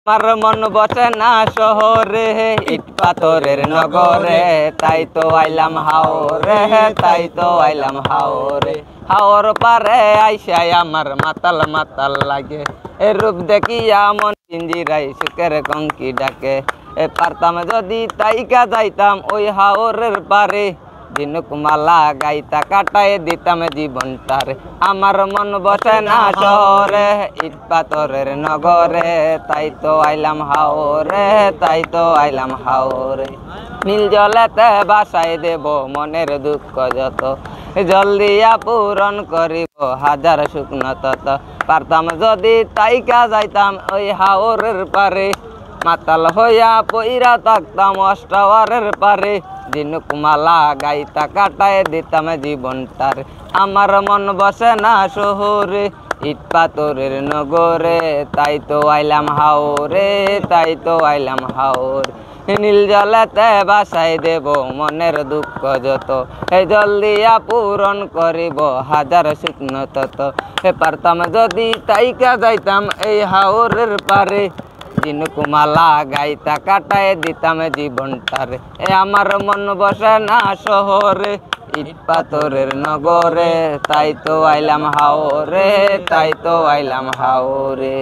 আমার মন বসে না শহরে, ইট পাথরের নগরে, তাই তো আইলাম হাওরে, তাই তো আইলাম হাওরে। হাওর পারে আইসাই আমার মাতাল মাতাল লাগে, এ রূপ দেখিয়া মন পিঞ্জিরাই সুখের কঙ্কি ডাকে। পারতাম যদি তাইকা যাইতাম ওই হাওরের পারে, দিনুক মালা গাইতা কাটায় দিতাম জীবনটারে। আমার মন বসে না শহরে, ইট পাথরের নগরে, তাই তো আইলাম হাওরে, তাই তো আইলাম হাওরে। নীল জলেতে বাসায় দেব মনের দুঃখ যত, জল দিয়া পূরণ করিব হাজার শুকনো তত। পারতাম যদি তাইকা যাইতাম ওই হাওরের পারে, মাতাল হইয়া পইরা থাকতাম অষ্টাওয়ারের পারে, দিনুক মালা গাইতা কাটায় দিতাম জীবনটারে। আমার মন বসে না শহরে, ইট পাথরের নগরে, তাই তো আইলাম হাওরে, তাই তো আইলাম হাওরে। নীল জলেতে বাসায় দেব মনের দুঃখ যত, হে জল দিয়া পূরণ করিব হাজার শুকনো তত। হে পারতাম যদি তাইকা যাইতাম এই হাওরের পারে, দিনুক মালা গাইতা কাটায় দিতাম জীবনটারে। আমার মন বসে না শহরে, ইট পাথরের নগরে, তাই তো আইলাম হাওরে, তাই তো আইলাম হাওরে।